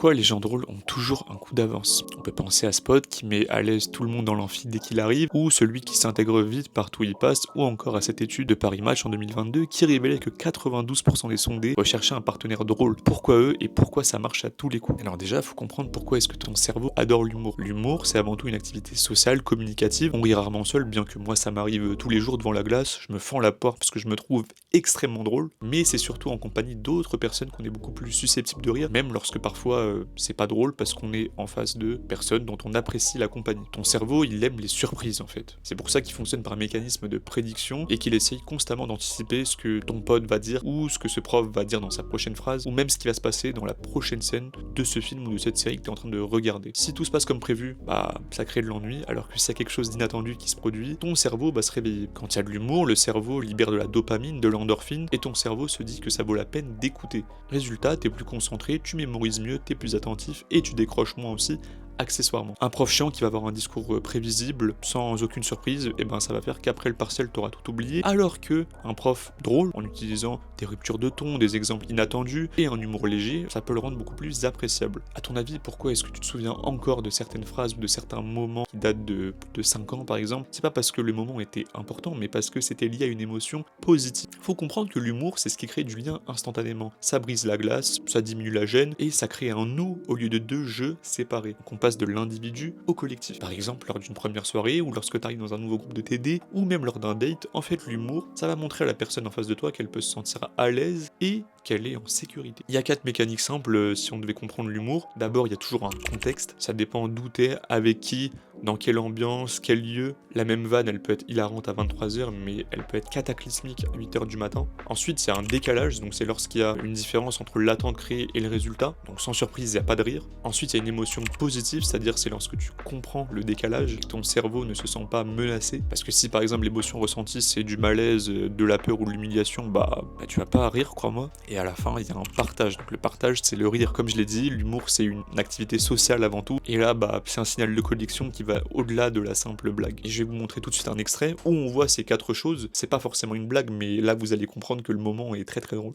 Pourquoi les gens drôles ont toujours un coup d'avance? On peut penser à Spot qui met à l'aise tout le monde dans l'amphi dès qu'il arrive, ou celui qui s'intègre vite partout où il passe, ou encore à cette étude de Paris Match en 2022 qui révélait que 92% des sondés recherchaient un partenaire drôle. Pourquoi eux et pourquoi ça marche à tous les coups? Alors déjà, faut comprendre pourquoi est-ce que ton cerveau adore l'humour. L'humour, c'est avant tout une activité sociale, communicative. On rit rarement seul, bien que moi ça m'arrive tous les jours devant la glace, je me fends la porte parce que je me trouve extrêmement drôle, mais c'est surtout en compagnie d'autres personnes qu'on est beaucoup plus susceptible de rire, même lorsque parfois c'est pas drôle parce qu'on est en face de personnes dont on apprécie la compagnie. Ton cerveau, il aime les surprises en fait. C'est pour ça qu'il fonctionne par un mécanisme de prédiction et qu'il essaye constamment d'anticiper ce que ton pote va dire ou ce que ce prof va dire dans sa prochaine phrase ou même ce qui va se passer dans la prochaine scène de ce film ou de cette série que tu es en train de regarder. Si tout se passe comme prévu, bah ça crée de l'ennui, alors que s'il y a quelque chose d'inattendu qui se produit, ton cerveau va se réveiller. Quand il y a de l'humour, le cerveau libère de la dopamine, de l'endorphine et ton cerveau se dit que ça vaut la peine d'écouter. Résultat, t'es plus concentré, tu mémorises mieux, t'es plus attentif et tu décroches moins aussi accessoirement. Un prof chiant qui va avoir un discours prévisible, sans aucune surprise, et ben ça va faire qu'après le partiel t'auras tout oublié, alors que un prof drôle, en utilisant des ruptures de ton, des exemples inattendus et un humour léger, ça peut le rendre beaucoup plus appréciable. À ton avis, pourquoi est-ce que tu te souviens encore de certaines phrases ou de certains moments qui datent de 5 ans par exemple? C'est pas parce que le moment était important, mais parce que c'était lié à une émotion positive. Faut comprendre que l'humour, c'est ce qui crée du lien instantanément. Ça brise la glace, ça diminue la gêne, et ça crée un nous au lieu de deux jeux séparés. Donc on passe de l'individu au collectif. Par exemple, lors d'une première soirée, ou lorsque tu arrives dans un nouveau groupe de TD, ou même lors d'un date, en fait l'humour, ça va montrer à la personne en face de toi qu'elle peut se sentir à l'aise et qu'elle est en sécurité. Il y a 4 mécaniques simples si on devait comprendre l'humour. D'abord, il y a toujours un contexte, ça dépend d'où t'es, avec qui, dans quelle ambiance, quel lieu. La même vanne, elle peut être hilarante à 23h, mais elle peut être cataclysmique à 8h du matin. Ensuite, il y a un décalage, donc c'est lorsqu'il y a une différence entre l'attente créée et le résultat. Donc sans surprise, il n'y a pas de rire. Ensuite, il y a une émotion positive, c'est-à-dire c'est lorsque tu comprends le décalage, que ton cerveau ne se sent pas menacé. Parce que si par exemple l'émotion ressentie c'est du malaise, de la peur ou de l'humiliation, bah tu vas pas rire, crois-moi. Et à la fin, il y a un partage. Donc le partage, c'est le rire. Comme je l'ai dit, l'humour, c'est une activité sociale avant tout. Et là, bah c'est un signal de connexion qui va au-delà de la simple blague. Et je vais vous montrer tout de suite un extrait où on voit ces 4 choses. C'est pas forcément une blague, mais là vous allez comprendre que le moment est très très drôle.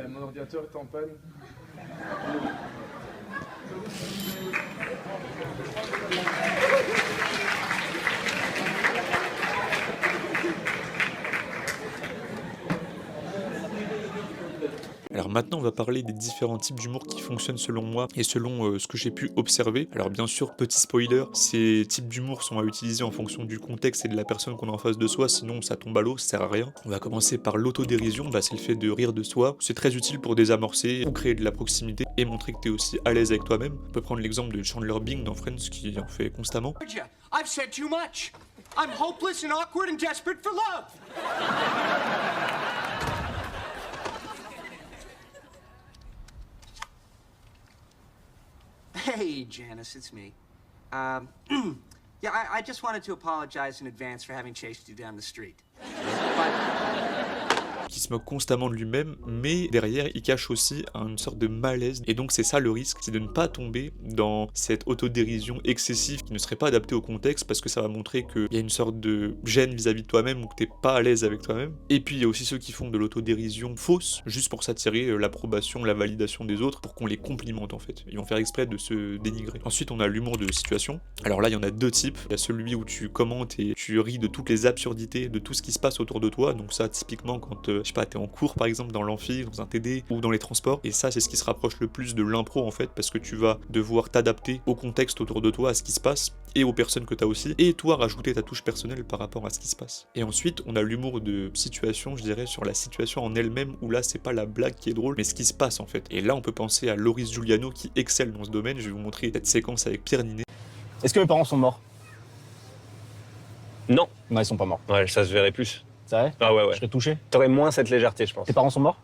Mon ordinateur est en panne. Alors maintenant on va parler des différents types d'humour qui fonctionnent selon moi et selon ce que j'ai pu observer. Alors bien sûr, petit spoiler, ces types d'humour sont à utiliser en fonction du contexte et de la personne qu'on a en face de soi, sinon ça tombe à l'eau, ça sert à rien. On va commencer par l'autodérision, c'est le fait de rire de soi. C'est très utile pour désamorcer, pour créer de la proximité et montrer que t'es aussi à l'aise avec toi-même. On peut prendre l'exemple de Chandler Bing dans Friends qui en fait constamment. I've said too much. I'm hopeless and awkward and desperate for love. Hey, Janice, it's me. Yeah, I just wanted to apologize in advance for having chased you down the street. Qui se moque constamment de lui-même, mais derrière il cache aussi une sorte de malaise. Et donc c'est ça le risque, c'est de ne pas tomber dans cette autodérision excessive qui ne serait pas adaptée au contexte parce que ça va montrer qu'il y a une sorte de gêne vis-à-vis de toi-même ou que t'es pas à l'aise avec toi-même. Et puis il y a aussi ceux qui font de l'autodérision fausse, juste pour s'attirer l'approbation, la validation des autres, pour qu'on les complimente en fait. Ils vont faire exprès de se dénigrer. Ensuite on a l'humour de situation. Alors là il y en a 2 types. Il y a celui où tu commentes et tu ris de toutes les absurdités, de tout ce qui se passe autour de toi. Donc ça typiquement quand je sais pas, t'es en cours par exemple dans l'amphi, dans un TD ou dans les transports, et ça c'est ce qui se rapproche le plus de l'impro en fait, parce que tu vas devoir t'adapter au contexte autour de toi, à ce qui se passe, et aux personnes que t'as aussi, et toi rajouter ta touche personnelle par rapport à ce qui se passe. Et ensuite on a l'humour de situation, je dirais, sur la situation en elle-même, où là c'est pas la blague qui est drôle, mais ce qui se passe en fait. Et là on peut penser à Loris Giuliano qui excelle dans ce domaine. Je vais vous montrer cette séquence avec Pierre Ninet. Est-ce que mes parents sont morts? Non. Non, ils sont pas morts. Ouais, ça se verrait plus. C'est vrai? Ah ouais, Je ouais. serais touché. T'aurais moins cette légèreté, je pense. Tes parents sont morts?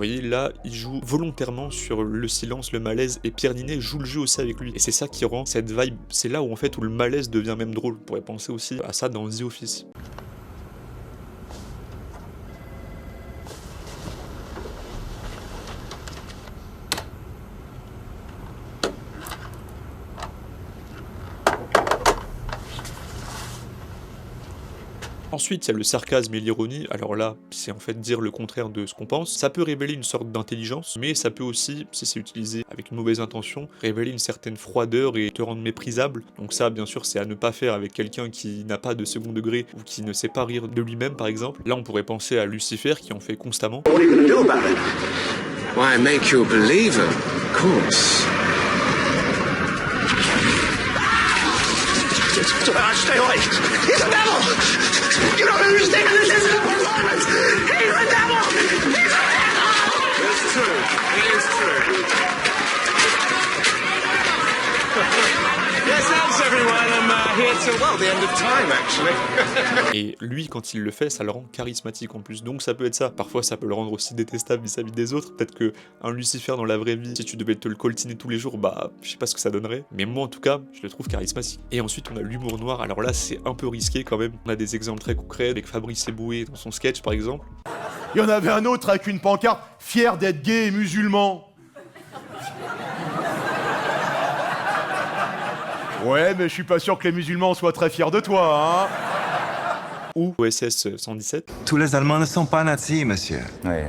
Vous voyez, là, il joue volontairement sur le silence, le malaise, et Pierre Ninet joue le jeu aussi avec lui. Et c'est ça qui rend cette vibe, c'est là où en fait où le malaise devient même drôle. On pourrait penser aussi à ça dans The Office. Ensuite, il y a le sarcasme et l'ironie. Alors là, c'est en fait dire le contraire de ce qu'on pense. Ça peut révéler une sorte d'intelligence, mais ça peut aussi, si c'est utilisé avec une mauvaise intention, révéler une certaine froideur et te rendre méprisable. Donc ça, bien sûr, c'est à ne pas faire avec quelqu'un qui n'a pas de second degré ou qui ne sait pas rire de lui-même, par exemple. Là, on pourrait penser à Lucifer qui en fait constamment. What are you going to do about it? Why, make you a believer, of course. Stay away! He's a devil! You don't understand, this isn't a performance! He's a devil! He's a devil! It's true. It is true. Yes, thanks everyone. I'm here till, well, the end of time, actually. Et lui, quand il le fait, ça le rend charismatique en plus. Donc ça peut être ça. Parfois, ça peut le rendre aussi détestable vis-à-vis des autres. Peut-être que un Lucifer dans la vraie vie, si tu devais te le coltiner tous les jours, bah, je sais pas ce que ça donnerait. Mais moi, en tout cas, je le trouve charismatique. Et ensuite, on a l'humour noir. Alors là, c'est un peu risqué quand même. On a des exemples très concrets avec Fabrice Eboué dans son sketch, par exemple. Il y en avait un autre avec une pancarte « Fier d'être gay et musulman ». Ouais, mais je suis pas sûr que les musulmans soient très fiers de toi, hein. Ou OSS 117. Tous les Allemands ne sont pas nazis, monsieur. Ouais.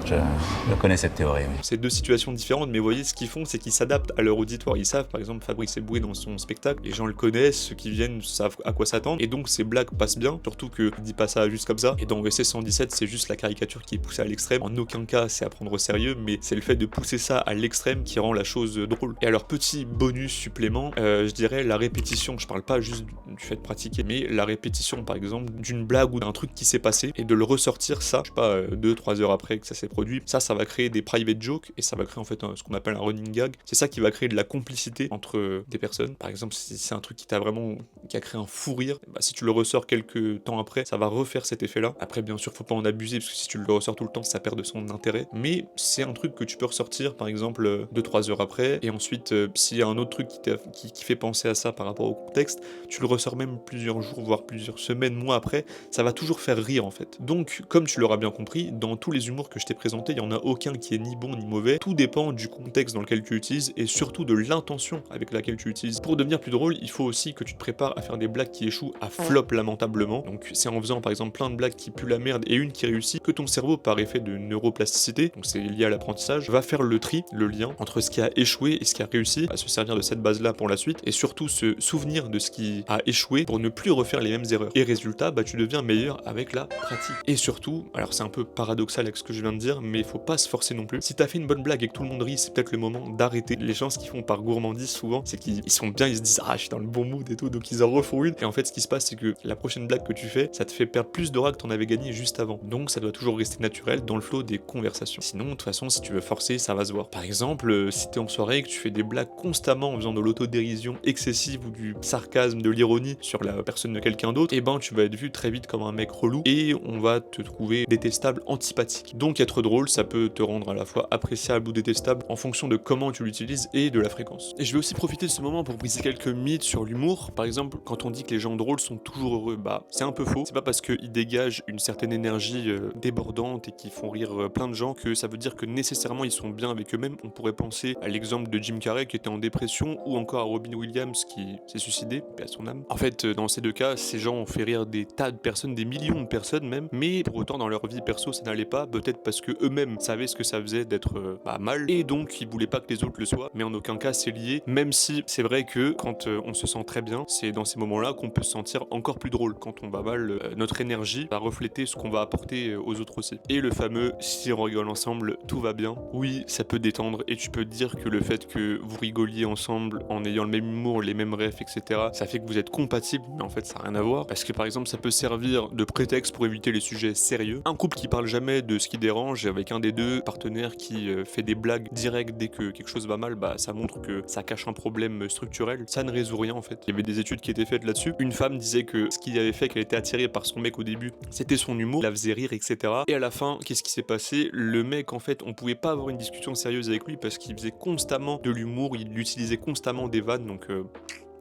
Je connais cette théorie, oui. C'est deux situations différentes, mais vous voyez, ce qu'ils font, c'est qu'ils s'adaptent à leur auditoire. Ils savent, par exemple, Fabrice Eboué dans son spectacle, les gens le connaissent, ceux qui viennent savent à quoi s'attendre, et donc ces blagues passent bien, surtout qu'il dit pas ça juste comme ça. Et dans OSS 117, c'est juste la caricature qui est poussée à l'extrême. En aucun cas, c'est à prendre au sérieux, mais c'est le fait de pousser ça à l'extrême qui rend la chose drôle. Et alors, petit bonus supplément, je dirais la répétition. Je parle pas juste du fait de pratiquer, mais la répétition, par exemple, d'une blague ou d'un truc qui s'est passé, et de le ressortir, ça, je sais pas, 2-3 heures après que ça s'est produit, ça va créer des private jokes et ça va créer en fait ce qu'on appelle un running gag. C'est ça qui va créer de la complicité entre des personnes. Par exemple, si c'est un truc qui a créé un fou rire, bah, si tu le ressors quelques temps après, ça va refaire cet effet-là. Après, bien sûr, faut pas en abuser parce que si tu le ressors tout le temps, ça perd de son intérêt. Mais c'est un truc que tu peux ressortir, par exemple, 2-3 heures après. Et ensuite, s'il y a un autre truc qui fait penser à ça par rapport au contexte, tu le ressors même plusieurs jours, voire plusieurs semaines, mois après. Ça va toujours faire rire en fait. Donc, comme tu l'auras bien compris, dans tous les humours que je t'ai présentés, il y en a aucun qui est ni bon ni mauvais. Tout dépend du contexte dans lequel tu utilises et surtout de l'intention avec laquelle tu utilises. Pour devenir plus drôle, il faut aussi que tu te prépares à faire des blagues qui échouent à flop lamentablement. Donc c'est en faisant par exemple plein de blagues qui puent la merde et une qui réussit que ton cerveau, par effet de neuroplasticité, donc c'est lié à l'apprentissage, va faire le tri, le lien entre ce qui a échoué et ce qui a réussi, à se servir de cette base là pour la suite et surtout se souvenir de ce qui a échoué pour ne plus refaire les mêmes erreurs. Et résultat, bah tu deviens meilleur avec la pratique. Et surtout, alors c'est un peu paradoxal avec ce que je viens de dire, mais il faut pas se forcer non plus. Si t'as fait une bonne blague et que tout le monde rit, c'est peut-être le moment d'arrêter. Les gens, ce qu'ils font par gourmandise souvent, c'est qu'ils sont bien, ils se disent ah je suis dans le bon mood et tout, donc ils en refont une. Et en fait, ce qui se passe, c'est que la prochaine blague que tu fais, ça te fait perdre plus d'aura que t'en avais gagné juste avant. Donc ça doit toujours rester naturel dans le flow des conversations. Sinon, de toute façon, si tu veux forcer, ça va se voir. Par exemple, si t'es en soirée et que tu fais des blagues constamment en faisant de l'autodérision excessive ou du sarcasme, de l'ironie sur la personne de quelqu'un d'autre, et ben tu vas être vu très vite comme un mec relou et on va te trouver détestable, antipathique. Donc être drôle, ça peut te rendre à la fois appréciable ou détestable en fonction de comment tu l'utilises et de la fréquence. Et je vais aussi profiter de ce moment pour briser quelques mythes sur l'humour. Par exemple, quand on dit que les gens drôles sont toujours heureux, bah c'est un peu faux. C'est pas parce qu'ils dégagent une certaine énergie débordante et qu'ils font rire plein de gens que ça veut dire que nécessairement ils sont bien avec eux-mêmes. On pourrait penser à l'exemple de Jim Carrey qui était en dépression ou encore à Robin Williams qui s'est suicidé, paix à son âme. En fait, dans ces deux cas, ces gens ont fait rire des tas de personnes, des millions de personnes même, mais pour autant dans leur vie perso ça n'allait pas, peut-être parce que eux-mêmes savaient ce que ça faisait d'être mal et donc ils voulaient pas que les autres le soient, mais en aucun cas c'est lié, même si c'est vrai que quand on se sent très bien, c'est dans ces moments-là qu'on peut se sentir encore plus drôle. Quand on va mal, notre énergie va refléter ce qu'on va apporter aux autres aussi. Et le fameux si on rigole ensemble, tout va bien. Oui, ça peut détendre et tu peux te dire que le fait que vous rigoliez ensemble en ayant le même humour, les mêmes refs, etc., ça fait que vous êtes compatibles, mais en fait ça n'a rien à voir parce que par exemple ça peut servir de prétexte pour éviter les sujets sérieux. Un couple qui parle jamais de ce qui dérange avec un des deux partenaires qui fait des blagues directes dès que quelque chose va mal, bah ça montre que ça cache un problème structurel, ça ne résout rien en fait. Il y avait des études qui étaient faites là-dessus. Une femme disait que ce qui avait fait qu'elle était attirée par son mec au début, c'était son humour, la faisait rire, etc. Et à la fin, qu'est-ce qui s'est passé? Le mec en fait, on pouvait pas avoir une discussion sérieuse avec lui parce qu'il faisait constamment de l'humour, il utilisait constamment des vannes, donc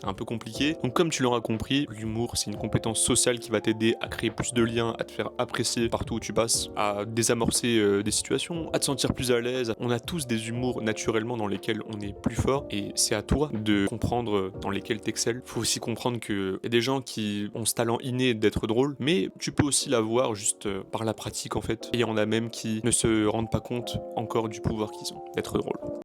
un peu compliqué. Donc comme tu l'auras compris, l'humour c'est une compétence sociale qui va t'aider à créer plus de liens, à te faire apprécier partout où tu passes, à désamorcer des situations, à te sentir plus à l'aise. On a tous des humours naturellement dans lesquels on est plus fort et c'est à toi de comprendre dans lesquels t'excelles. Faut aussi comprendre qu'il y a des gens qui ont ce talent inné d'être drôle, mais tu peux aussi l'avoir juste par la pratique en fait. Et il y en a même qui ne se rendent pas compte encore du pouvoir qu'ils ont d'être drôle.